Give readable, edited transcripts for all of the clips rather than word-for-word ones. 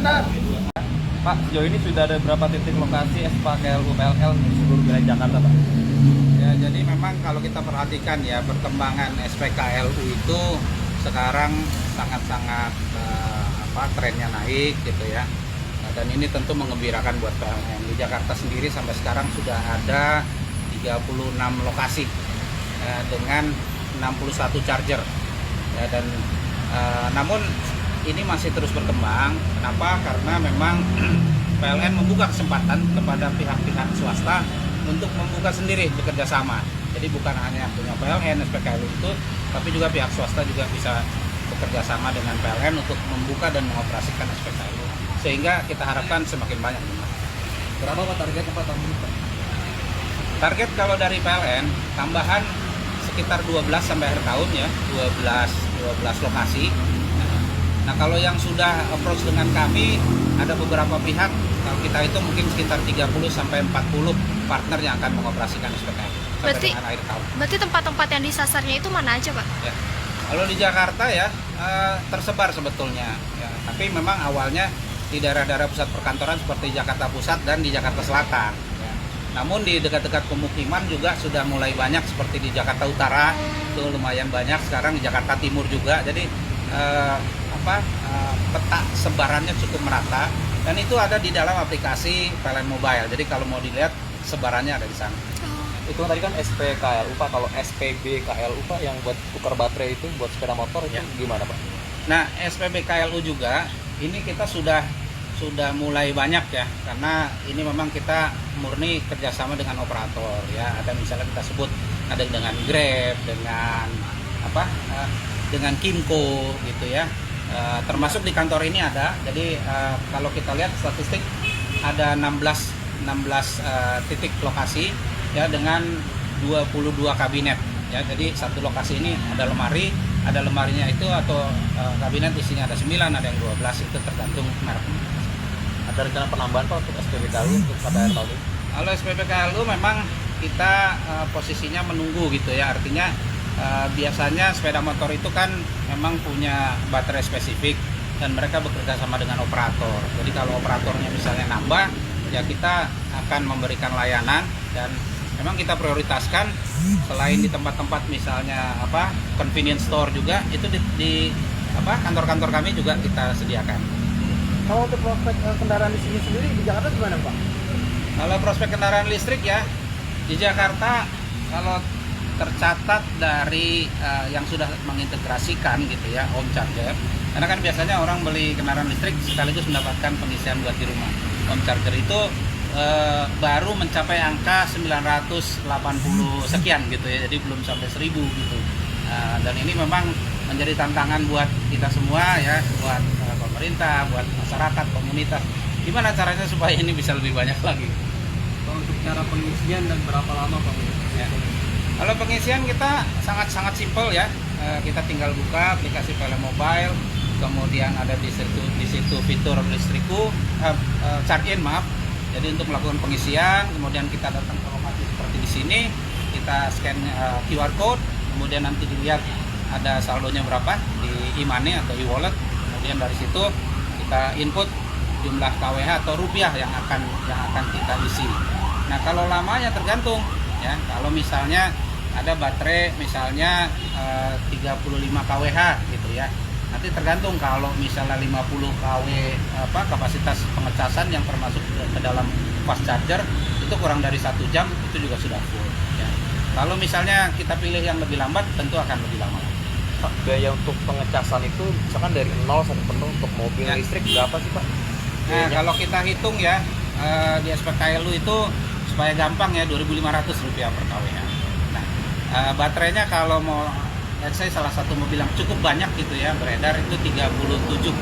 Pak, sejauh ini sudah ada berapa titik lokasi SPKLU PLL di seluruh wilayah Jakarta, Pak? Ya, jadi memang kalau kita perhatikan ya perkembangan SPKLU itu sekarang sangat-sangat trennya naik gitu ya. Nah, dan ini tentu mengembirakan buat PLN. Di Jakarta sendiri sampai sekarang sudah ada 36 lokasi dengan 61 charger. Ya, dan namun ini masih terus berkembang. Kenapa? Karena memang PLN membuka kesempatan kepada pihak-pihak swasta untuk membuka sendiri bekerja sama. Jadi bukan hanya punya PLN SPKLU itu, tapi juga pihak swasta juga bisa bekerja sama dengan PLN untuk membuka dan mengoperasikan SPKLU. Sehingga kita harapkan semakin banyak. Berapa Pak targetnya Pak tahun ini, Pak? Target kalau dari PLN tambahan sekitar 12 sampai akhir tahun ya, 12 lokasi. Nah, kalau yang sudah approach dengan kami, ada beberapa pihak, kalau kita itu mungkin sekitar 30 sampai 40 partner yang akan mengoperasikan SPKLU sampai dengan akhir tahun. Berarti tempat-tempat yang disasarnya itu mana aja, Pak? Ya. Kalau di Jakarta ya tersebar sebetulnya, ya. Tapi memang awalnya di daerah-daerah pusat perkantoran seperti Jakarta Pusat dan di Jakarta Selatan. Ya. Namun di dekat-dekat pemukiman juga sudah mulai banyak, seperti di Jakarta Utara itu lumayan banyak, sekarang di Jakarta Timur juga. Jadi peta sebarannya cukup merata dan itu ada di dalam aplikasi PLN Mobile. Jadi kalau mau dilihat sebarannya ada di sana. Itu tadi kan SPKLU Pak, kalau SPBKLU Pak yang buat tukar baterai itu buat sepeda motor itu gimana Pak? Nah, SPBKLU juga ini kita sudah mulai banyak ya, karena ini memang kita murni kerjasama dengan operator ya. Ada misalnya kita sebut ada dengan Grab, dengan dengan Kimco gitu ya. Termasuk di kantor ini ada. Jadi kalau kita lihat statistik ada 16 titik lokasi ya dengan 22 kabinet ya. Jadi satu lokasi ini ada lemarinya itu atau kabinet isinya ada 9, ada yang 12, itu tergantung merek. Ada rencana penambahan Pak untuk SPBKLU untuk pada akhir tahun ini? Kalau SPBKLU memang kita posisinya menunggu gitu ya. Artinya biasanya sepeda motor itu kan memang punya baterai spesifik dan mereka bekerja sama dengan operator. Jadi kalau operatornya misalnya nambah, ya kita akan memberikan layanan dan memang kita prioritaskan selain di tempat-tempat misalnya convenience store juga itu di kantor-kantor kami juga kita sediakan. Kalau untuk prospek kendaraan listrik sendiri di Jakarta gimana Pak? Kalau prospek kendaraan listrik ya di Jakarta, kalau tercatat dari yang sudah mengintegrasikan gitu ya home charger, karena kan biasanya orang beli kendaraan listrik sekaligus mendapatkan pengisian buat di rumah. Home charger itu baru mencapai angka 980 sekian gitu ya, jadi belum sampai 1000 gitu. Dan ini memang menjadi tantangan buat kita semua ya, buat pemerintah, buat masyarakat, komunitas. Gimana caranya supaya ini bisa lebih banyak lagi? Untuk cara pengisian dan berapa lama Pak? Ya. Kalau pengisian kita sangat simpel ya. Kita tinggal buka aplikasi PLN Mobile, kemudian ada di situ fitur listriku, charge in maaf. Jadi untuk melakukan pengisian, kemudian kita datang ke lokasi seperti di sini, kita scan QR code, kemudian nanti dilihat ada saldonya berapa di e-money atau e-wallet. Kemudian dari situ kita input jumlah KWH atau rupiah yang akan kita isi. Nah, kalau lamanya tergantung ya. Kalau misalnya ada baterai misalnya 35 kWh gitu ya. Nanti tergantung, kalau misalnya 50 kW kapasitas pengecasan yang termasuk ke dalam fast charger itu kurang dari 1 jam itu juga sudah full ya. Kalau misalnya kita pilih yang lebih lambat tentu akan lebih lama. Pak, biaya untuk pengecasan itu misalkan dari 0 sampai penuh untuk mobil listrik berapa sih Pak? Nah, kalau kita hitung ya di SPKLU itu supaya gampang ya, Rp2.500 per kWh. Nah, baterainya kalau mau let's say salah satu mobil yang cukup banyak gitu ya beredar itu 37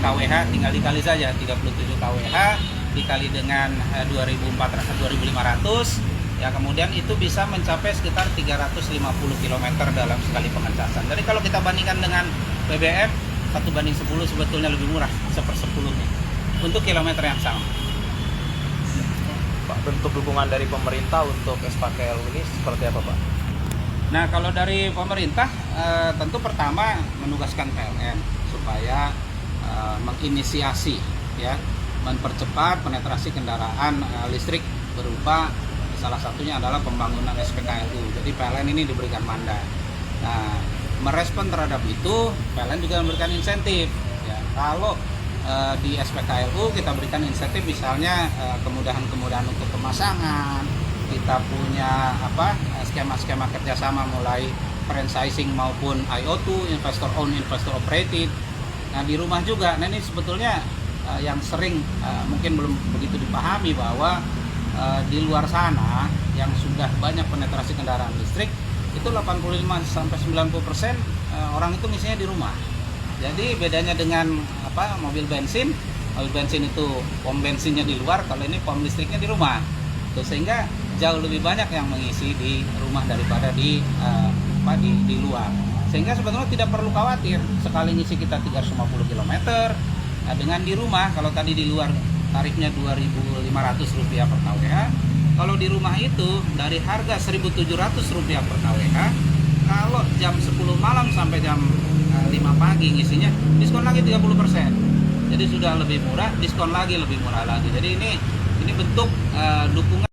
kWh, tinggal dikali saja 37 kWh dikali dengan 2.500 ya, kemudian itu bisa mencapai sekitar 350 km dalam sekali pengecasan. Jadi kalau kita bandingkan dengan BBM 1:10 sebetulnya lebih murah, 1/10 untuk kilometer yang sama. Pak, bentuk dukungan dari pemerintah untuk SPKLU ini seperti apa Pak? Nah, kalau dari pemerintah tentu pertama menugaskan PLN supaya menginisiasi ya, mempercepat penetrasi kendaraan listrik berupa salah satunya adalah pembangunan SPKLU. Jadi PLN ini diberikan mandat. Nah, merespon terhadap itu, PLN juga memberikan insentif. Ya, kalau di SPKLU kita berikan insentif, misalnya kemudahan-kemudahan untuk pemasangan, kita punya skema-skema kerjasama mulai franchising maupun IO2, investor owned, investor operated. Nah, di rumah juga. Nah, ini sebetulnya yang sering mungkin belum begitu dipahami bahwa di luar sana yang sudah banyak penetrasi kendaraan listrik itu 85-90% orang itu misalnya di rumah. Jadi bedanya dengan mobil bensin itu pom bensinnya di luar, kalau ini pom listriknya di rumah. Tuh, sehingga jauh lebih banyak yang mengisi di rumah daripada di luar. Sehingga sebetulnya tidak perlu khawatir, sekali ngisi kita 350 km. Nah, dengan di rumah, kalau tadi di luar tarifnya Rp2.500 per kWh, kalau di rumah itu dari harga Rp1.700 per kWh, kalau jam 10 malam sampai jam 5 pagi ngisinya, diskon lagi 30%. Jadi sudah lebih murah, diskon lagi lebih murah lagi. Jadi ini bentuk dukungan